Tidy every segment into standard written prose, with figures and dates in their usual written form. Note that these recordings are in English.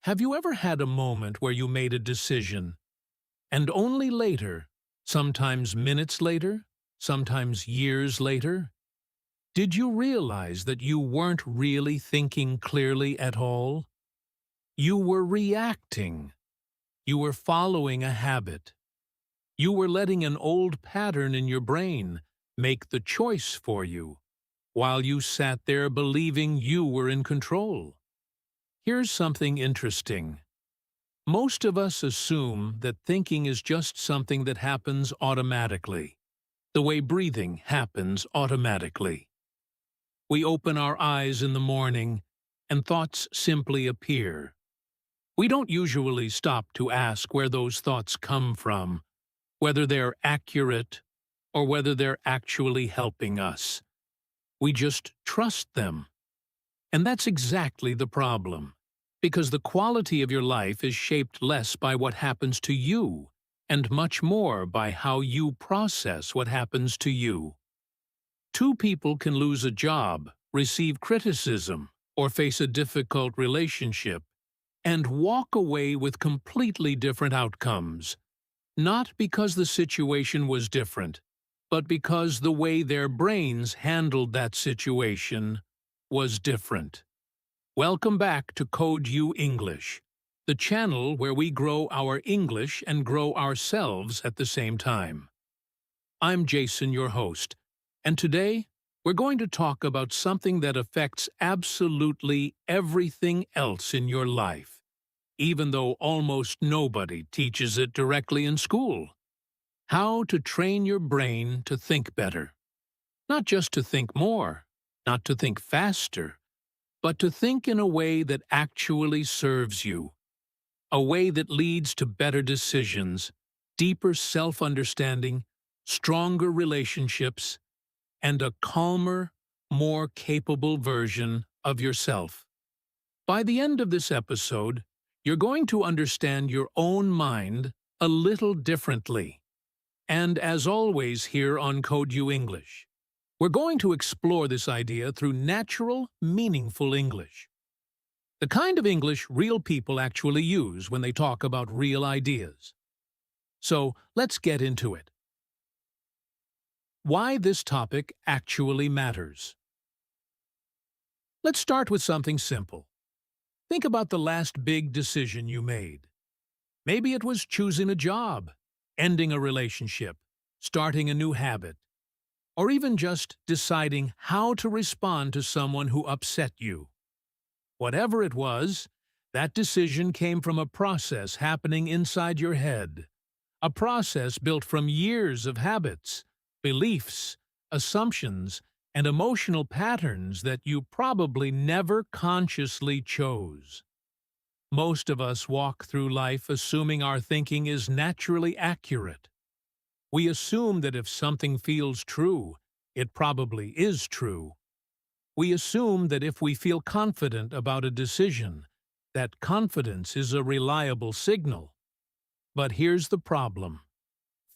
Have you ever had a moment where you made a decision, and only later, sometimes minutes later, sometimes years later, did you realize that you weren't really thinking clearly at all? You were reacting. You were following a habit. You were letting an old pattern in your brain make the choice for you, while you sat there believing you were in control. Here's something interesting. Most of us assume that thinking is just something that happens automatically, the way breathing happens automatically. We open our eyes in the morning, and thoughts simply appear. We don't usually stop to ask where those thoughts come from, whether they're accurate or whether they're actually helping us. We just trust them. And that's exactly the problem, because the quality of your life is shaped less by what happens to you and much more by how you process what happens to you. Two people can lose a job, receive criticism, or face a difficult relationship, and walk away with completely different outcomes, not because the situation was different, but because the way their brains handled that situation was different. Welcome back to Code You English, the channel where we grow our English and grow ourselves at the same time. I'm Jason, your host, and today we're going to talk about something that affects absolutely everything else in your life, even though almost nobody teaches it directly in school. How to train your brain to think better. Not just to think more, not to think faster, but to think in a way that actually serves you. A way that leads to better decisions, deeper self-understanding, stronger relationships, and a calmer, more capable version of yourself. By the end of this episode, you're going to understand your own mind a little differently. And as always here on Code You English, we're going to explore this idea through natural, meaningful English. The kind of English real people actually use when they talk about real ideas. So let's get into it. Why this topic actually matters. Let's start with something simple. Think about the last big decision you made. Maybe it was choosing a job, ending a relationship, starting a new habit, or even just deciding how to respond to someone who upset you. Whatever it was, that decision came from a process happening inside your head, a process built from years of habits, beliefs, assumptions, and emotional patterns that you probably never consciously chose. Most of us walk through life assuming our thinking is naturally accurate. We assume that if something feels true, it probably is true. We assume that if we feel confident about a decision, that confidence is a reliable signal. But here's the problem.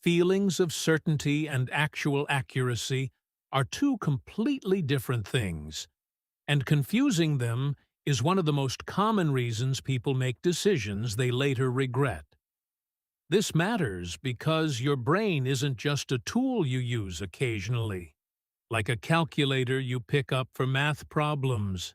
Feelings of certainty and actual accuracy are two completely different things, and confusing them is one of the most common reasons people make decisions they later regret. This matters because your brain isn't just a tool you use occasionally, like a calculator you pick up for math problems.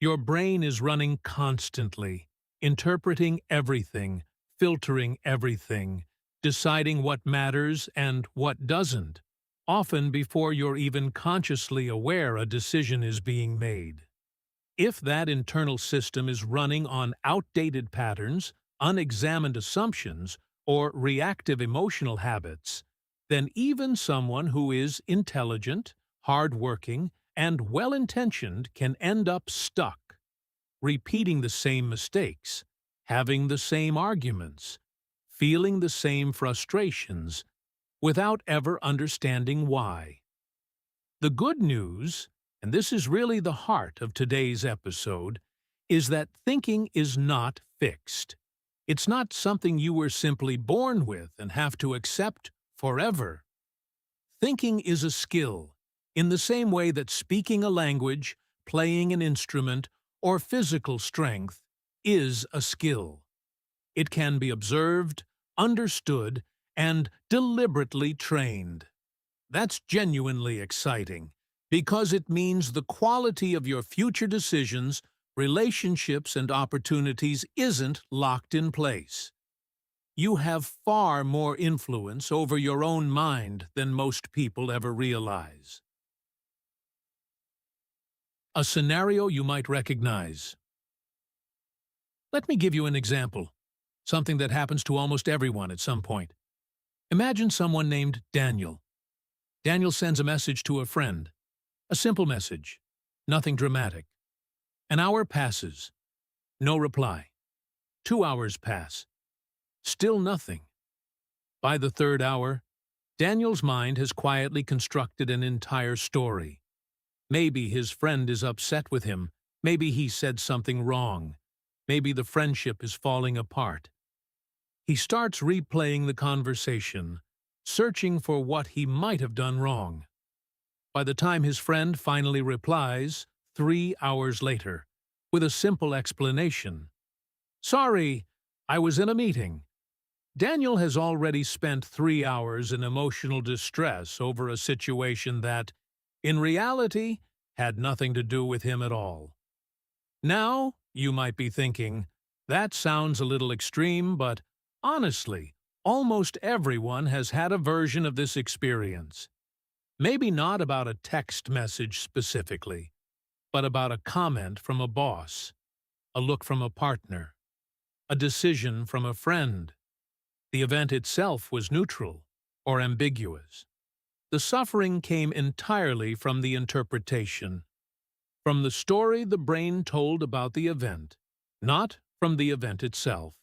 Your brain is running constantly, interpreting everything, filtering everything, deciding what matters and what doesn't, often before you're even consciously aware a decision is being made. If that internal system is running on outdated patterns, unexamined assumptions, or reactive emotional habits, then even someone who is intelligent, hardworking, and well-intentioned can end up stuck, repeating the same mistakes, having the same arguments, feeling the same frustrations, without ever understanding why. The good news, and this is really the heart of today's episode, is that thinking is not fixed. It's not something you were simply born with and have to accept forever. Thinking is a skill, in the same way that speaking a language, playing an instrument, or physical strength is a skill. It can be observed, understood, and deliberately trained. That's genuinely exciting because it means the quality of your future decisions, relationships, and opportunities isn't locked in place. You have far more influence over your own mind than most people ever realize. A scenario you might recognize. Let me give you an example, something that happens to almost everyone at some point. Imagine someone named Daniel. Daniel sends a message to a friend. A simple message. Nothing dramatic. An hour passes. No reply. 2 hours pass. Still nothing. By the third hour, Daniel's mind has quietly constructed an entire story. Maybe his friend is upset with him. Maybe he said something wrong. Maybe the friendship is falling apart. He starts replaying the conversation, searching for what he might have done wrong. By the time his friend finally replies, 3 hours later, with a simple explanation, "Sorry, I was in a meeting," Daniel has already spent 3 hours in emotional distress over a situation that, in reality, had nothing to do with him at all. Now, you might be thinking, that sounds a little extreme, but honestly, almost everyone has had a version of this experience. Maybe not about a text message specifically, but about a comment from a boss, a look from a partner, a decision from a friend. The event itself was neutral or ambiguous. The suffering came entirely from the interpretation, from the story the brain told about the event, not from the event itself.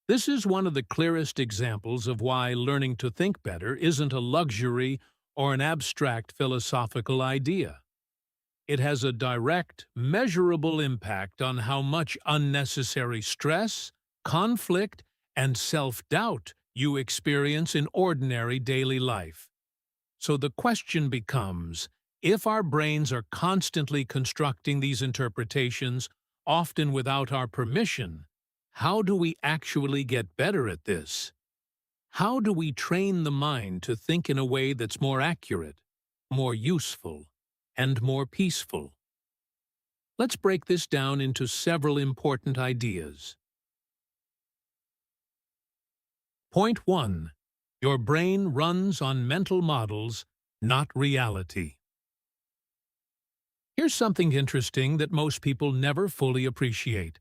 This is one of the clearest examples of why learning to think better isn't a luxury or an abstract philosophical idea. It has a direct, measurable impact on how much unnecessary stress, conflict, and self-doubt you experience in ordinary daily life. So the question becomes, if our brains are constantly constructing these interpretations, often without our permission, how do we actually get better at this? How do we train the mind to think in a way that's more accurate, more useful, and more peaceful? Let's break this down into several important ideas. Point 1. Your brain runs on mental models, not reality. Here's something interesting that most people never fully appreciate.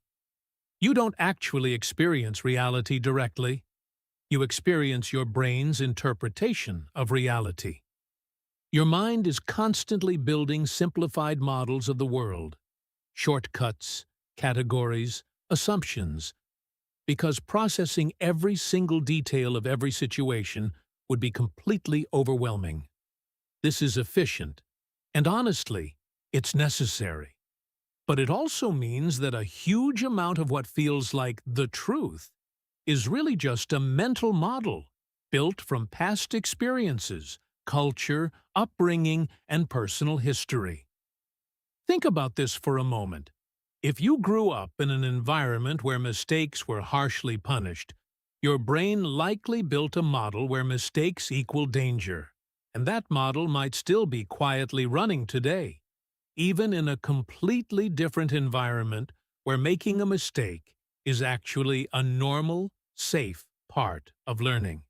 You don't actually experience reality directly. You experience your brain's interpretation of reality. Your mind is constantly building simplified models of the world, shortcuts, categories, assumptions, because processing every single detail of every situation would be completely overwhelming. This is efficient, and honestly, it's necessary. But it also means that a huge amount of what feels like the truth is really just a mental model built from past experiences, culture, upbringing, and personal history. Think about this for a moment. If you grew up in an environment where mistakes were harshly punished, your brain likely built a model where mistakes equal danger, and that model might still be quietly running today, even in a completely different environment where making a mistake is actually a normal, safe part of learning.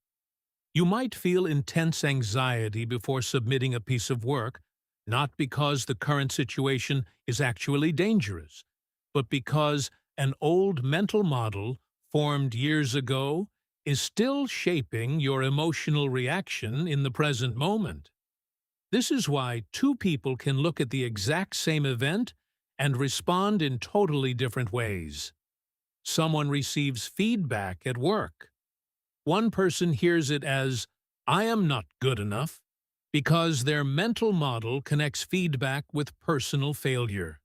You might feel intense anxiety before submitting a piece of work, not because the current situation is actually dangerous, but because an old mental model formed years ago is still shaping your emotional reaction in the present moment. This is why two people can look at the exact same event and respond in totally different ways. Someone receives feedback at work. One person hears it as, "I am not good enough," because their mental model connects feedback with personal failure.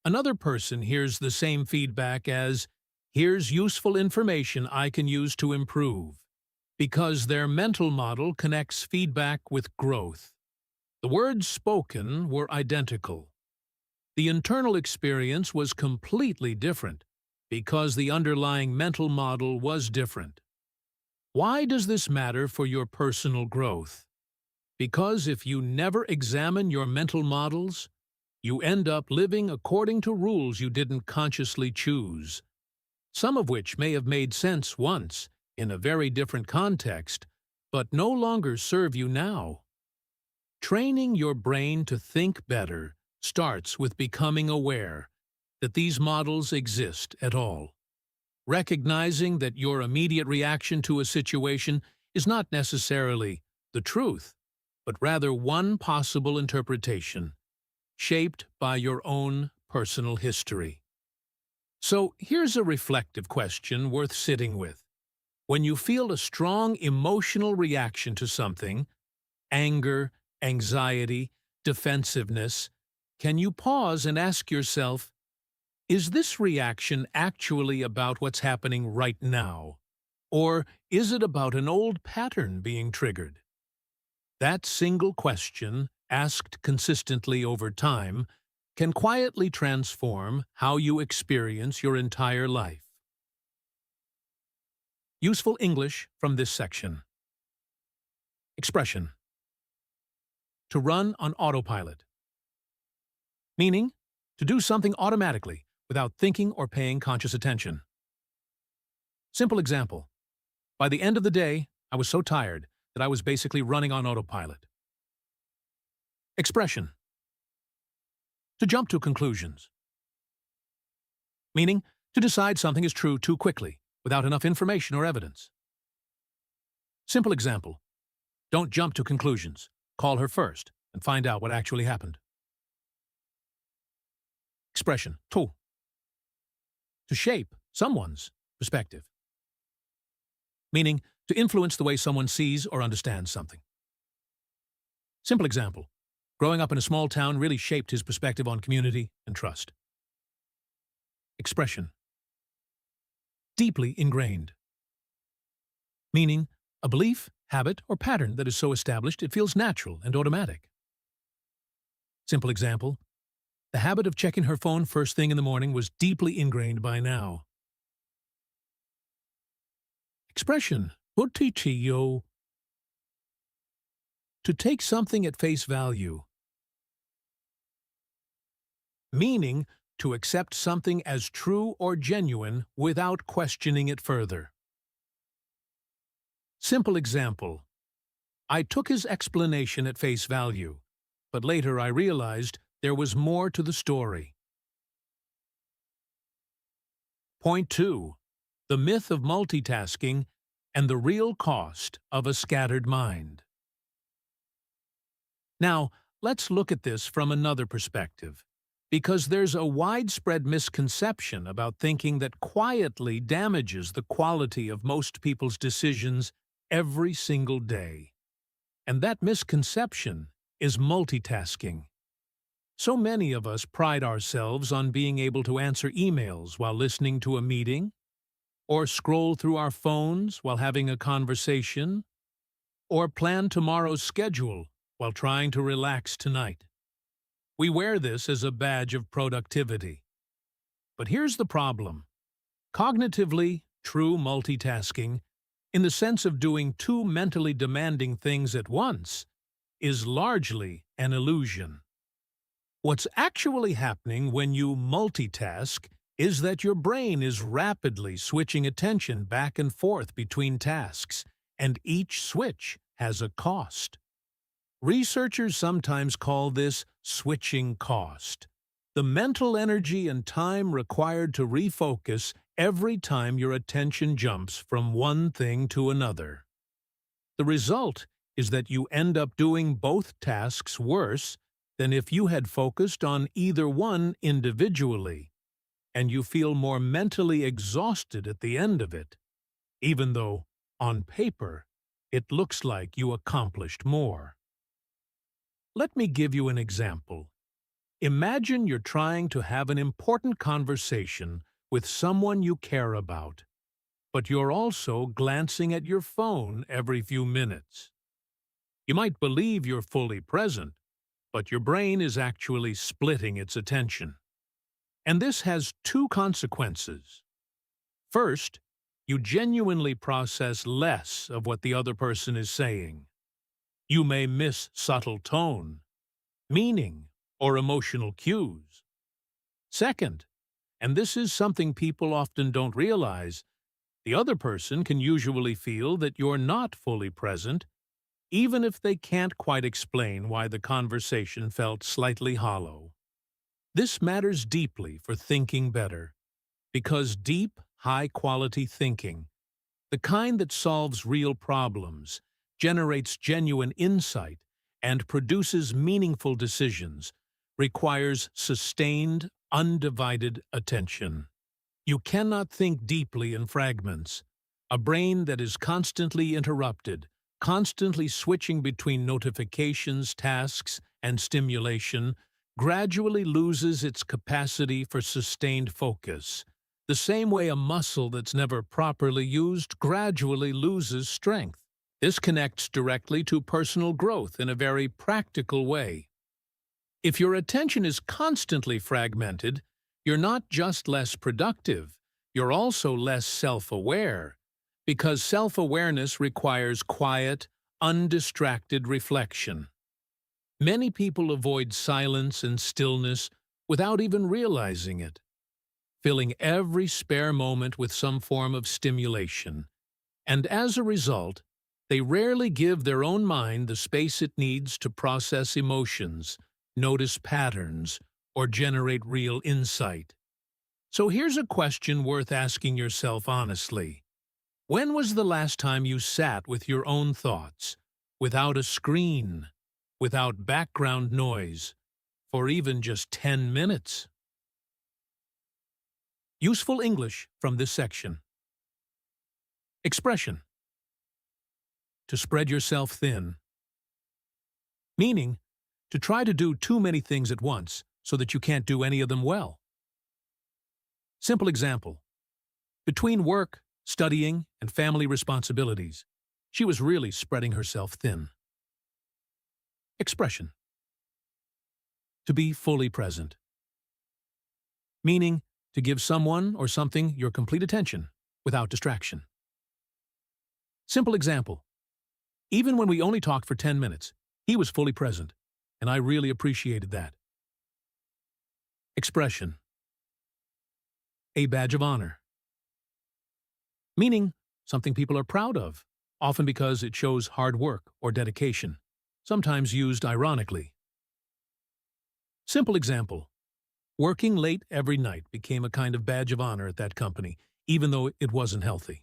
Another person hears the same feedback as, "Here's useful information I can use to improve," because their mental model connects feedback with growth. The words spoken were identical. The internal experience was completely different, because the underlying mental model was different. Why does this matter for your personal growth? Because if you never examine your mental models, you end up living according to rules you didn't consciously choose, some of which may have made sense once in a very different context, but no longer serve you now. Training your brain to think better starts with becoming aware that these models exist at all. Recognizing that your immediate reaction to a situation is not necessarily the truth, but rather one possible interpretation, shaped by your own personal history. So here's a reflective question worth sitting with. When you feel a strong emotional reaction to something, anger, anxiety, defensiveness, can you pause and ask yourself, is this reaction actually about what's happening right now? Or is it about an old pattern being triggered? That single question, asked consistently over time, can quietly transform how you experience your entire life. Useful English from this section. Expression. To run on autopilot. Meaning, to do something automatically, without thinking or paying conscious attention. Simple example. By the end of the day, I was so tired that I was basically running on autopilot. Expression. To jump to conclusions. Meaning, to decide something is true too quickly, without enough information or evidence. Simple example. Don't jump to conclusions. Call her first and find out what actually happened. Expression. To shape someone's perspective. Meaning, to influence the way someone sees or understands something. Simple example. Growing up in a small town really shaped his perspective on community and trust. Expression. Deeply ingrained. Meaning, a belief, habit, or pattern that is so established it feels natural and automatic. Simple example. The habit of checking her phone first thing in the morning was deeply ingrained by now. Expression. Utitiyo. To take something at face value. Meaning, to accept something as true or genuine without questioning it further. Simple example. I took his explanation at face value, but later I realized there was more to the story. Point 2. The myth of multitasking and the real cost of a scattered mind. Now, let's look at this from another perspective, because there's a widespread misconception about thinking that quietly damages the quality of most people's decisions every single day. And that misconception is multitasking. So many of us pride ourselves on being able to answer emails while listening to a meeting, or scroll through our phones while having a conversation, or plan tomorrow's schedule while trying to relax tonight. We wear this as a badge of productivity. But here's the problem. Cognitively, true multitasking, in the sense of doing two mentally demanding things at once, is largely an illusion. What's actually happening when you multitask is that your brain is rapidly switching attention back and forth between tasks, and each switch has a cost. Researchers sometimes call this switching cost, the mental energy and time required to refocus every time your attention jumps from one thing to another. The result is that you end up doing both tasks worse than if you had focused on either one individually, and you feel more mentally exhausted at the end of it, even though, on paper, it looks like you accomplished more. Let me give you an example. Imagine you're trying to have an important conversation with someone you care about, but you're also glancing at your phone every few minutes. You might believe you're fully present, but your brain is actually splitting its attention. And this has two consequences. First, you genuinely process less of what the other person is saying. You may miss subtle tone, meaning, or emotional cues. Second, and this is something people often don't realize, the other person can usually feel that you're not fully present, even if they can't quite explain why the conversation felt slightly hollow. This matters deeply for thinking better, because deep, high-quality thinking, the kind that solves real problems, generates genuine insight, and produces meaningful decisions, requires sustained, undivided attention. You cannot think deeply in fragments. A brain that is constantly interrupted, constantly switching between notifications, tasks, and stimulation, gradually loses its capacity for sustained focus. The same way a muscle that's never properly used gradually loses strength. This connects directly to personal growth in a very practical way. If your attention is constantly fragmented, you're not just less productive, you're also less self-aware, because self-awareness requires quiet, undistracted reflection. Many people avoid silence and stillness without even realizing it, filling every spare moment with some form of stimulation. And as a result, they rarely give their own mind the space it needs to process emotions, notice patterns, or generate real insight. So here's a question worth asking yourself honestly. When was the last time you sat with your own thoughts, without a screen, without background noise, for even just 10 minutes? Useful English from this section. Expression. To spread yourself thin. Meaning, to try to do too many things at once so that you can't do any of them well. Simple example. Between work, studying, and family responsibilities, she was really spreading herself thin. Expression. To be fully present. Meaning, to give someone or something your complete attention without distraction. Simple example. Even when we only talked for 10 minutes, he was fully present, and I really appreciated that. Expression. A badge of honor. Meaning, something people are proud of, often because it shows hard work or dedication, sometimes used ironically. Simple example. Working late every night became a kind of badge of honor at that company, even though it wasn't healthy.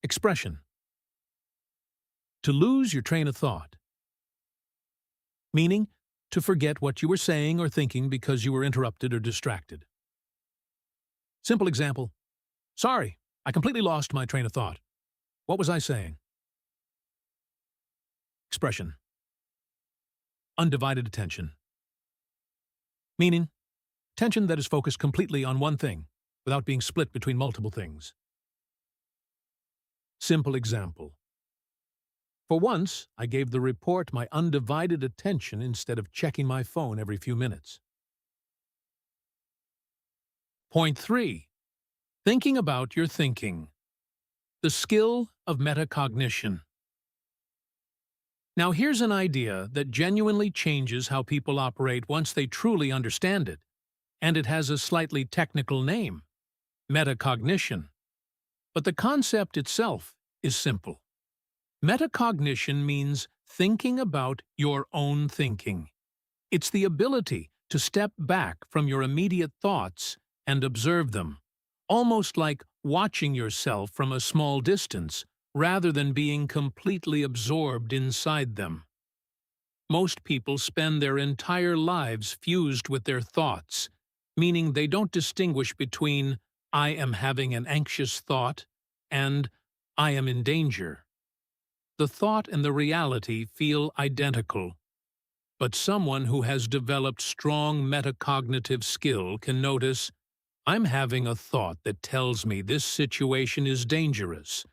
Expression. To lose your train of thought. Meaning, to forget what you were saying or thinking because you were interrupted or distracted. Simple example. Sorry, I completely lost my train of thought. What was I saying? Expression. Undivided attention. Meaning, attention that is focused completely on one thing, without being split between multiple things. Simple example. For once, I gave the report my undivided attention instead of checking my phone every few minutes. Point 3. Thinking about your thinking. The skill of metacognition. Now here's an idea that genuinely changes how people operate once they truly understand it, and it has a slightly technical name: metacognition. But the concept itself is simple. Metacognition means thinking about your own thinking. It's the ability to step back from your immediate thoughts and observe them, almost like watching yourself from a small distance rather than being completely absorbed inside them. Most people spend their entire lives fused with their thoughts, meaning they don't distinguish between "I am having an anxious thought" and "I am in danger." The thought and the reality feel identical, but someone who has developed strong metacognitive skill can notice, "I'm having a thought that tells me this situation is dangerous,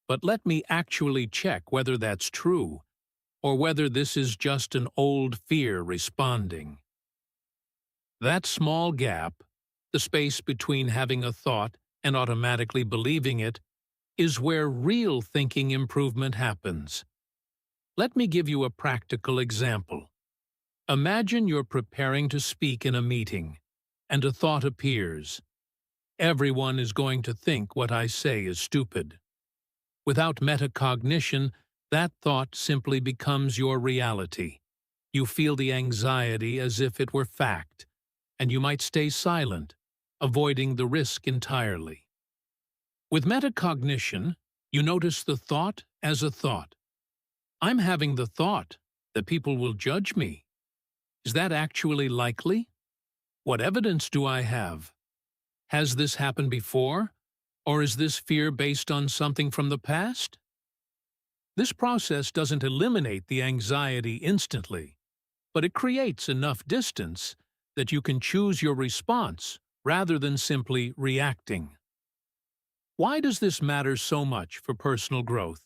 but let me actually check whether that's true, or whether this is just an old fear responding." That small gap, the space between having a thought and automatically believing it, is where real thinking improvement happens. Let me give you a practical example. Imagine you're preparing to speak in a meeting, and a thought appears. Everyone is going to think what I say is stupid. Without metacognition, that thought simply becomes your reality. You feel the anxiety as if it were fact, and you might stay silent, avoiding the risk entirely. With metacognition, you notice the thought as a thought. I'm having the thought that people will judge me. Is that actually likely? What evidence do I have? Has this happened before? Or is this fear based on something from the past? This process doesn't eliminate the anxiety instantly, but it creates enough distance that you can choose your response rather than simply reacting. Why does this matter so much for personal growth?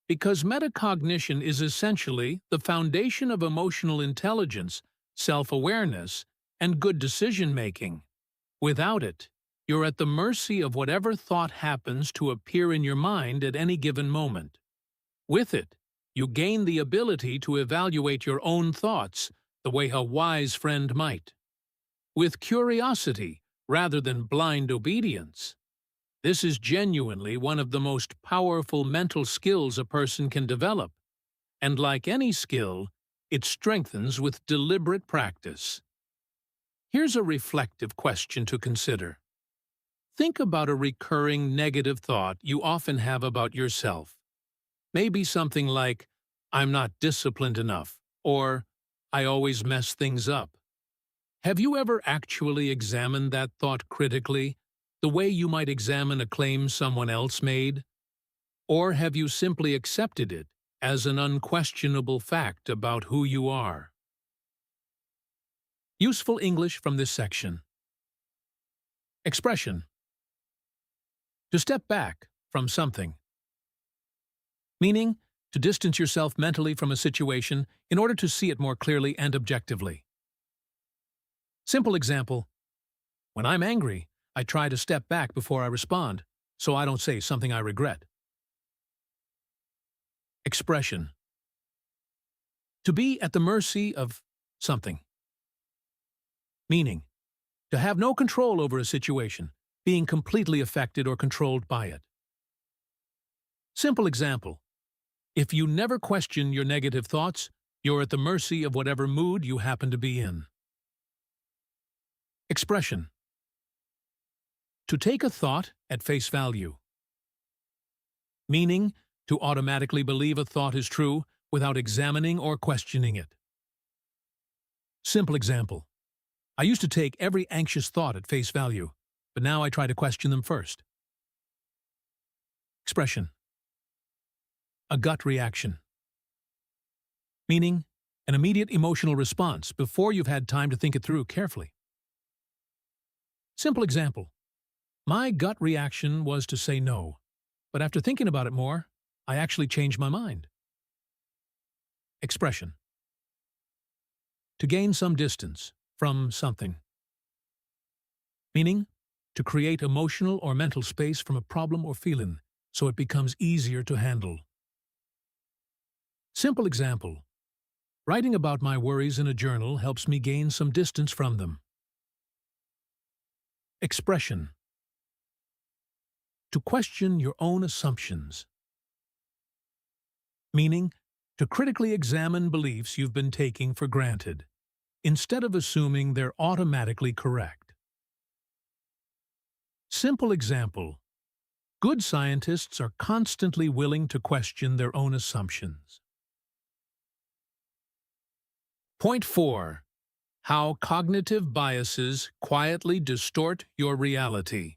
Because metacognition is essentially the foundation of emotional intelligence, self-awareness, and good decision-making. Without it, you're at the mercy of whatever thought happens to appear in your mind at any given moment. With it, you gain the ability to evaluate your own thoughts the way a wise friend might, with curiosity rather than blind obedience. This is genuinely one of the most powerful mental skills a person can develop, and like any skill, it strengthens with deliberate practice. Here's a reflective question to consider. Think about a recurring negative thought you often have about yourself. Maybe something like, I'm not disciplined enough, or I always mess things up. Have you ever actually examined that thought critically, the way you might examine a claim someone else made? Or have you simply accepted it as an unquestionable fact about who you are? Useful English from this section. Expression. To step back from something. Meaning, to distance yourself mentally from a situation in order to see it more clearly and objectively. Simple example. When I'm angry, I try to step back before I respond, so I don't say something I regret. Expression. To be at the mercy of something. Meaning, to have no control over a situation, being completely affected or controlled by it. Simple example. If you never question your negative thoughts, you're at the mercy of whatever mood you happen to be in. Expression. To take a thought at face value. Meaning, to automatically believe a thought is true without examining or questioning it. Simple example. I used to take every anxious thought at face value, but now I try to question them first. Expression. A gut reaction. Meaning, an immediate emotional response before you've had time to think it through carefully. Simple example. My gut reaction was to say no, but after thinking about it more, I actually changed my mind. Expression. To gain some distance from something. Meaning, to create emotional or mental space from a problem or feeling so it becomes easier to handle. Simple example. Writing about my worries in a journal helps me gain some distance from them. Expression. To question your own assumptions. Meaning, to critically examine beliefs you've been taking for granted, instead of assuming they're automatically correct. Simple example. Good scientists are constantly willing to question their own assumptions. Point 4. How cognitive biases quietly distort your reality.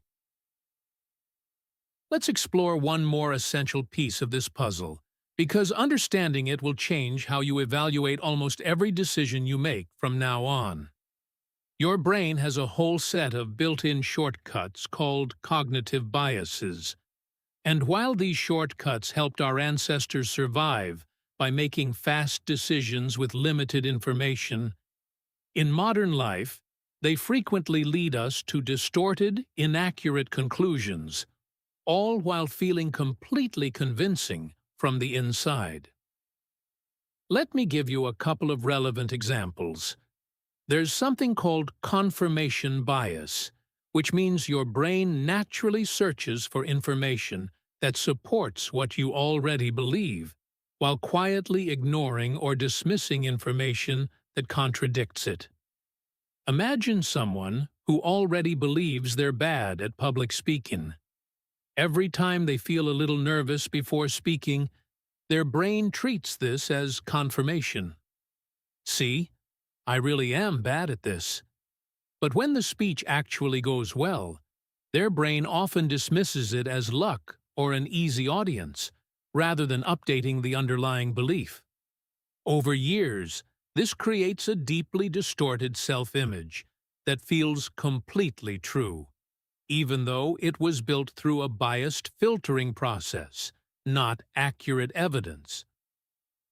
Let's explore one more essential piece of this puzzle, because understanding it will change how you evaluate almost every decision you make from now on. Your brain has a whole set of built-in shortcuts called cognitive biases. And while these shortcuts helped our ancestors survive by making fast decisions with limited information, in modern life, They frequently lead us to distorted, inaccurate conclusions, all while feeling completely convincing from the inside. Let me give you a couple of relevant examples. There's something called confirmation bias, which means your brain naturally searches for information that supports what you already believe, while quietly ignoring or dismissing information that contradicts it. Imagine someone who already believes they're bad at public speaking. Every time they feel a little nervous before speaking, their brain treats this as confirmation. See, I really am bad at this. But when the speech actually goes well, their brain often dismisses it as luck or an easy audience, rather than updating the underlying belief. Over years, this creates a deeply distorted self-image that feels completely true, even though it was built through a biased filtering process, not accurate evidence.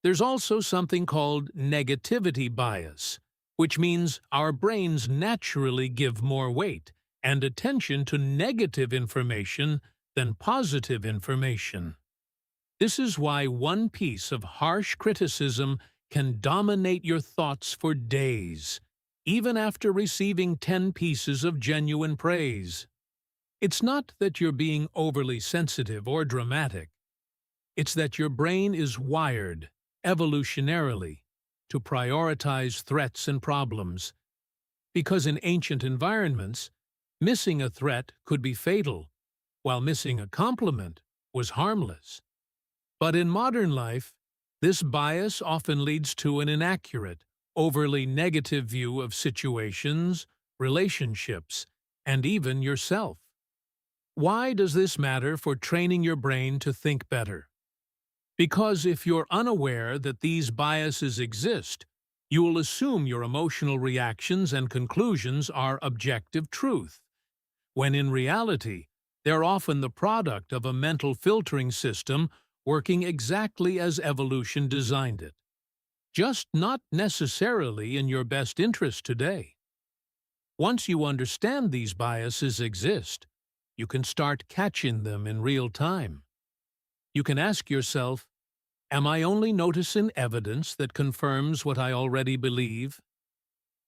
There's also something called negativity bias, which means our brains naturally give more weight and attention to negative information than positive information. This is why one piece of harsh criticism can dominate your thoughts for days, even after receiving 10 pieces of genuine praise. It's not that you're being overly sensitive or dramatic. It's that your brain is wired, evolutionarily, to prioritize threats and problems. Because in ancient environments, missing a threat could be fatal, while missing a compliment was harmless. But in modern life, this bias often leads to an inaccurate, overly negative view of situations, relationships, and even yourself. Why does this matter for training your brain to think better? Because if you're unaware that these biases exist, you will assume your emotional reactions and conclusions are objective truth, when in reality, they're often the product of a mental filtering system working exactly as evolution designed it, just not necessarily in your best interest today. Once you understand these biases exist, you can start catching them in real time. You can ask yourself, am I only noticing evidence that confirms what I already believe?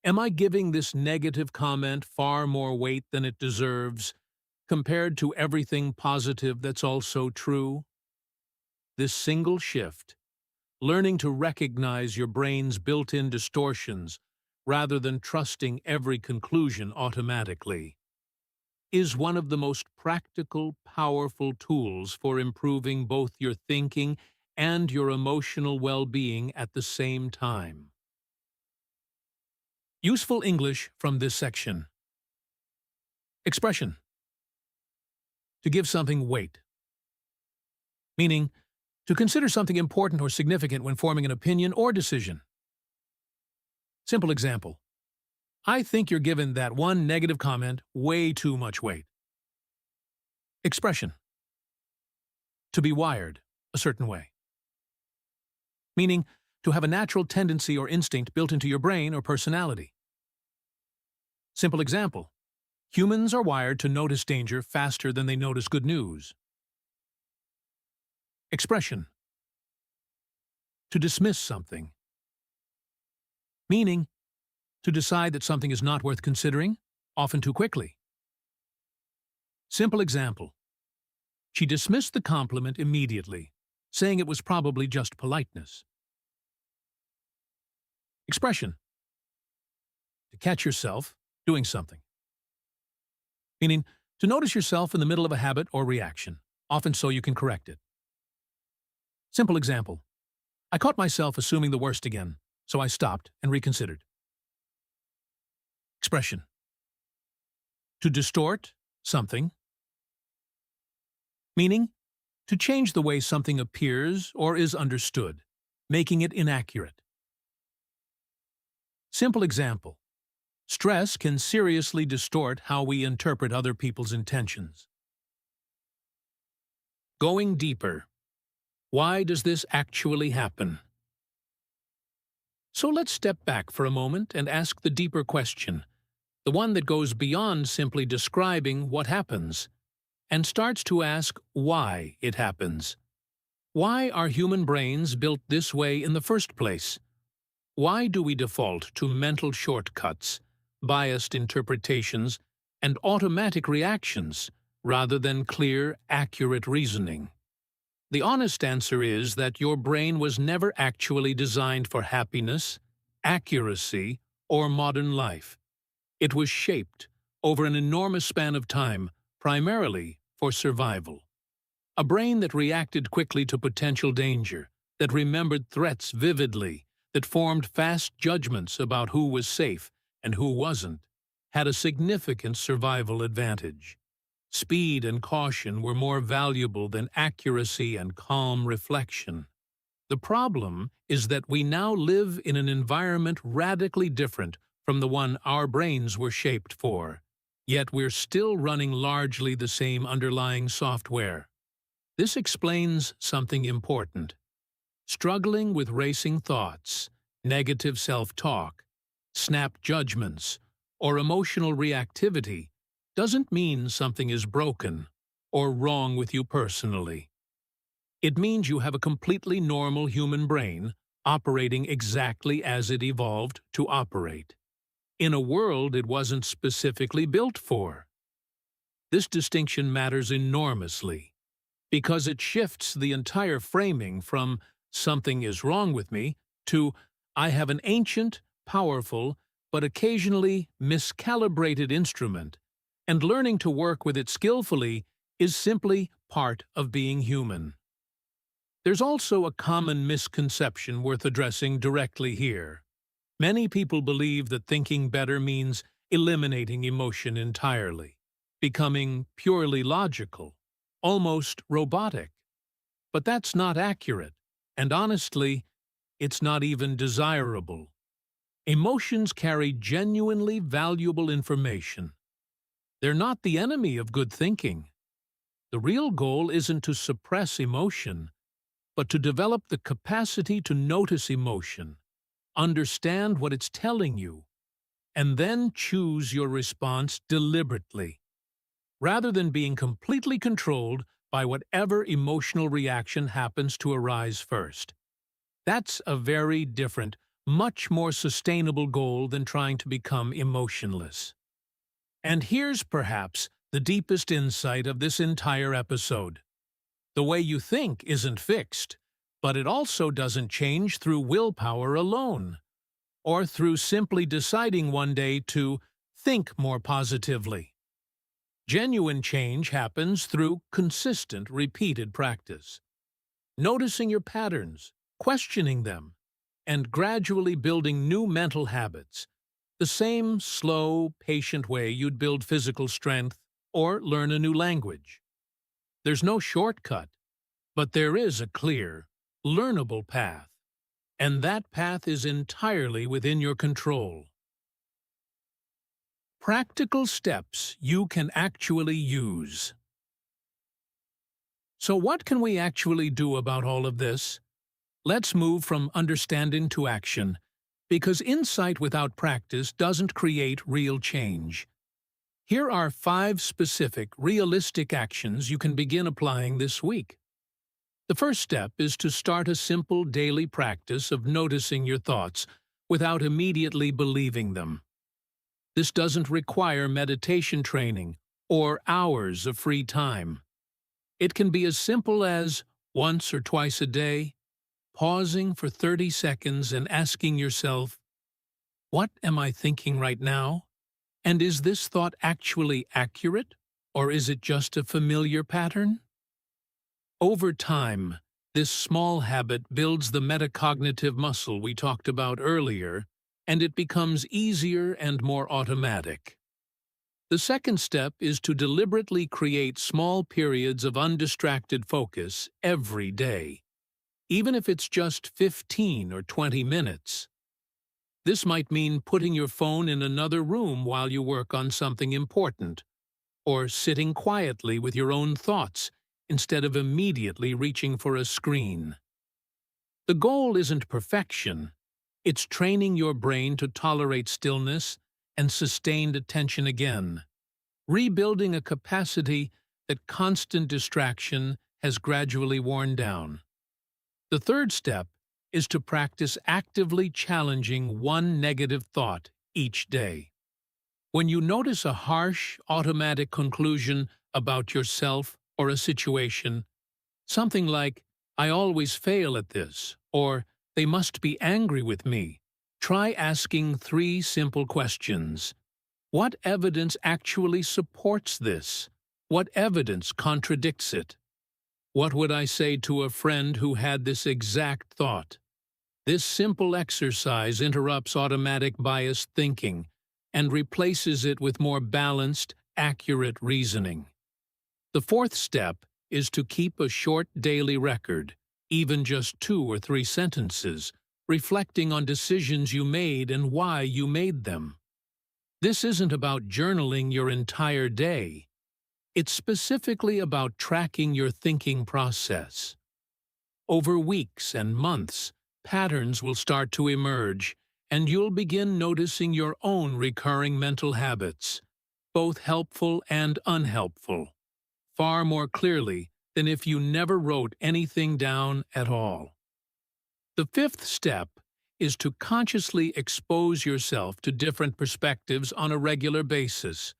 Am I giving this negative comment far more weight than it deserves, compared to everything positive that's also true? This single shift, learning to recognize your brain's built-in distortions rather than trusting every conclusion automatically, is one of the most practical, powerful tools for improving both your thinking and your emotional well-being at the same time. Useful English from this section. Expression. To give something weight. Meaning, to consider something important or significant when forming an opinion or decision. Simple example. I think you're giving that one negative comment way too much weight. Expression. To be wired a certain way. Meaning, to have a natural tendency or instinct built into your brain or personality. Simple example. Humans are wired to notice danger faster than they notice good news. Expression. To dismiss something. Meaning, to decide that something is not worth considering, often too quickly. Simple example. She dismissed the compliment immediately, saying it was probably just politeness. Expression. To catch yourself doing something. Meaning, to notice yourself in the middle of a habit or reaction, often so you can correct it. Simple example. I caught myself assuming the worst again, so I stopped and reconsidered. Expression. To distort something. Meaning, to change the way something appears or is understood, making it inaccurate. Simple example. Stress can seriously distort how we interpret other people's intentions. Going deeper. Why does this actually happen? So let's step back for a moment and ask the deeper question, the one that goes beyond simply describing what happens and starts to ask why it happens. Why are human brains built this way in the first place? Why do we default to mental shortcuts, biased interpretations, and automatic reactions rather than clear, accurate reasoning? The honest answer is that your brain was never actually designed for happiness, accuracy, or modern life. It was shaped over an enormous span of time, primarily for survival. A brain that reacted quickly to potential danger, that remembered threats vividly, that formed fast judgments about who was safe and who wasn't, had a significant survival advantage. Speed and caution were more valuable than accuracy and calm reflection. The problem is that we now live in an environment radically different from the one our brains were shaped for, yet we're still running largely the same underlying software. This explains something important. Struggling with racing thoughts, negative self-talk, snap judgments, or emotional reactivity doesn't mean something is broken or wrong with you personally. It means you have a completely normal human brain operating exactly as it evolved to operate, in a world it wasn't specifically built for. This distinction matters enormously because it shifts the entire framing from "something is wrong with me" to "I have an ancient, powerful, but occasionally miscalibrated instrument, and learning to work with it skillfully is simply part of being human." There's also a common misconception worth addressing directly here. Many people believe that thinking better means eliminating emotion entirely, becoming purely logical, almost robotic. But that's not accurate, and honestly, it's not even desirable. Emotions carry genuinely valuable information. They're not the enemy of good thinking. The real goal isn't to suppress emotion, but to develop the capacity to notice emotion, understand what it's telling you, and then choose your response deliberately, rather than being completely controlled by whatever emotional reaction happens to arise first. That's a very different, much more sustainable goal than trying to become emotionless. And here's perhaps the deepest insight of this entire episode. The way you think isn't fixed, but it also doesn't change through willpower alone, or through simply deciding one day to think more positively. Genuine change happens through consistent, repeated practice. Noticing your patterns, questioning them, and gradually building new mental habits, the same slow, patient way you'd build physical strength or learn a new language. There's no shortcut, but there is a clear, learnable path, and that path is entirely within your control. Practical steps you can actually use. So what can we actually do about all of this? Let's move from understanding to action, because insight without practice doesn't create real change. Here are 5 specific, realistic actions you can begin applying this week. The first step is to start a simple daily practice of noticing your thoughts without immediately believing them. This doesn't require meditation training or hours of free time. It can be as simple as, once or twice a day, pausing for 30 seconds and asking yourself, "What am I thinking right now? And is this thought actually accurate, or is it just a familiar pattern?" Over time, this small habit builds the metacognitive muscle we talked about earlier, and it becomes easier and more automatic. The second step is to deliberately create small periods of undistracted focus every day, even if it's just 15 or 20 minutes. This might mean putting your phone in another room while you work on something important, or sitting quietly with your own thoughts instead of immediately reaching for a screen. The goal isn't perfection, it's training your brain to tolerate stillness and sustained attention again, rebuilding a capacity that constant distraction has gradually worn down. The third step is to practice actively challenging one negative thought each day. When you notice a harsh, automatic conclusion about yourself or a situation, something like, "I always fail at this," or "they must be angry with me," try asking three simple questions. What evidence actually supports this? What evidence contradicts it? What would I say to a friend who had this exact thought? This simple exercise interrupts automatic biased thinking and replaces it with more balanced, accurate reasoning. The fourth step is to keep a short daily record, even just 2 or 3 sentences, reflecting on decisions you made and why you made them. This isn't about journaling your entire day. It's specifically about tracking your thinking process. Over weeks and months, patterns will start to emerge, and you'll begin noticing your own recurring mental habits, both helpful and unhelpful, far more clearly than if you never wrote anything down at all. The fifth step is to consciously expose yourself to different perspectives on a regular basis,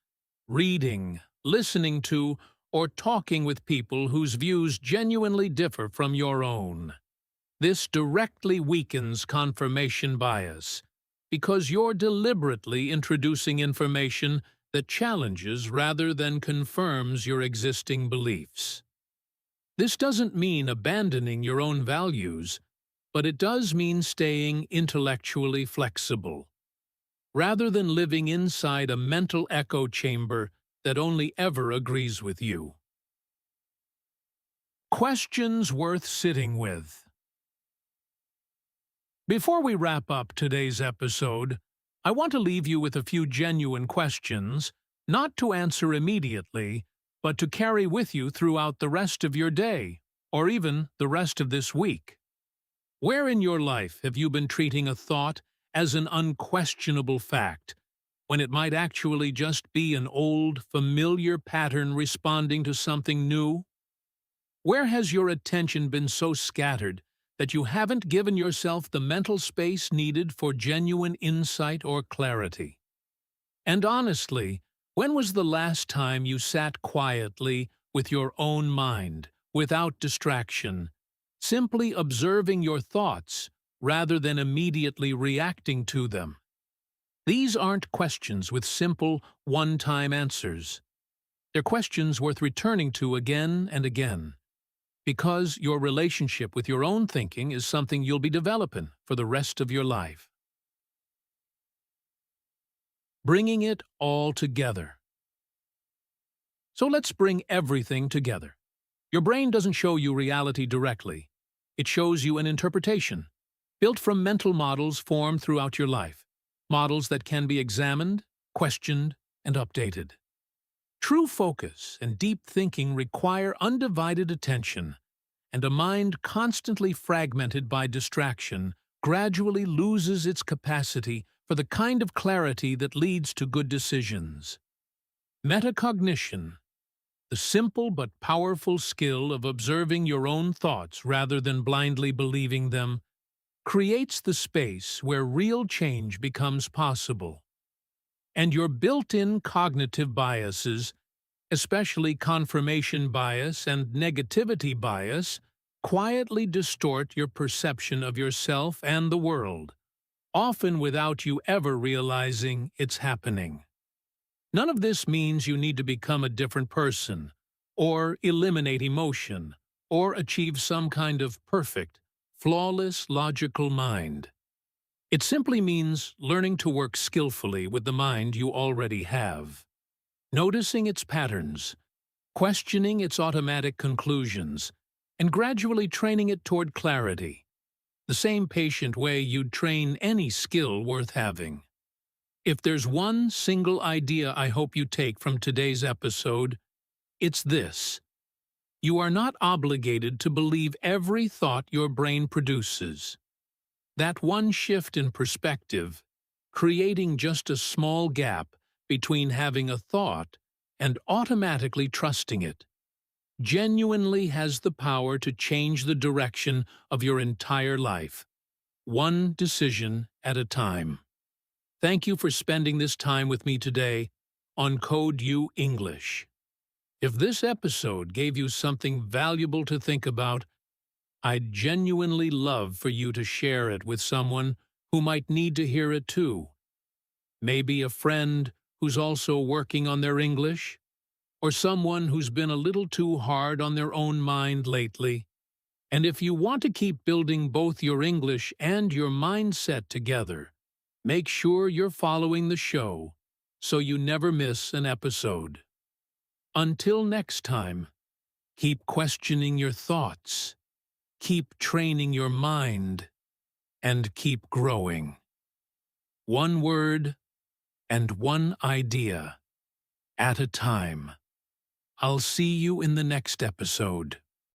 reading, listening to, or talking with people whose views genuinely differ from your own. This directly weakens confirmation bias, because you're deliberately introducing information that challenges rather than confirms your existing beliefs. This doesn't mean abandoning your own values, but it does mean staying intellectually flexible, rather than living inside a mental echo chamber that only ever agrees with you. Questions worth sitting with. Before we wrap up today's episode, I want to leave you with a few genuine questions, not to answer immediately, but to carry with you throughout the rest of your day, or even the rest of this week. Where in your life have you been treating a thought as an unquestionable fact, when it might actually just be an old, familiar pattern responding to something new? Where has your attention been so scattered that you haven't given yourself the mental space needed for genuine insight or clarity? And honestly, when was the last time you sat quietly with your own mind, without distraction, simply observing your thoughts rather than immediately reacting to them? These aren't questions with simple, one-time answers. They're questions worth returning to again and again, because your relationship with your own thinking is something you'll be developing for the rest of your life. Bringing it all together. So let's bring everything together. Your brain doesn't show you reality directly. It shows you an interpretation, built from mental models formed throughout your life, models that can be examined, questioned, and updated. True focus and deep thinking require undivided attention, and a mind constantly fragmented by distraction gradually loses its capacity for the kind of clarity that leads to good decisions. Metacognition, the simple but powerful skill of observing your own thoughts rather than blindly believing them, creates the space where real change becomes possible. And your built-in cognitive biases, especially confirmation bias and negativity bias, quietly distort your perception of yourself and the world, often without you ever realizing it's happening. None of this means you need to become a different person, or eliminate emotion, or achieve some kind of perfect, flawless, logical mind. It simply means learning to work skillfully with the mind you already have, noticing its patterns, questioning its automatic conclusions, and gradually training it toward clarity, the same patient way you'd train any skill worth having. If there's one single idea I hope you take from today's episode, it's this: you are not obligated to believe every thought your brain produces. That one shift in perspective, creating just a small gap between having a thought and automatically trusting it, genuinely has the power to change the direction of your entire life, one decision at a time. Thank you for spending this time with me today on Code U English. If this episode gave you something valuable to think about, I'd genuinely love for you to share it with someone who might need to hear it too. Maybe a friend who's also working on their English, or someone who's been a little too hard on their own mind lately. And if you want to keep building both your English and your mindset together, make sure you're following the show so you never miss an episode. Until next time, keep questioning your thoughts, keep training your mind, and keep growing. One word and one idea at a time. I'll see you in the next episode.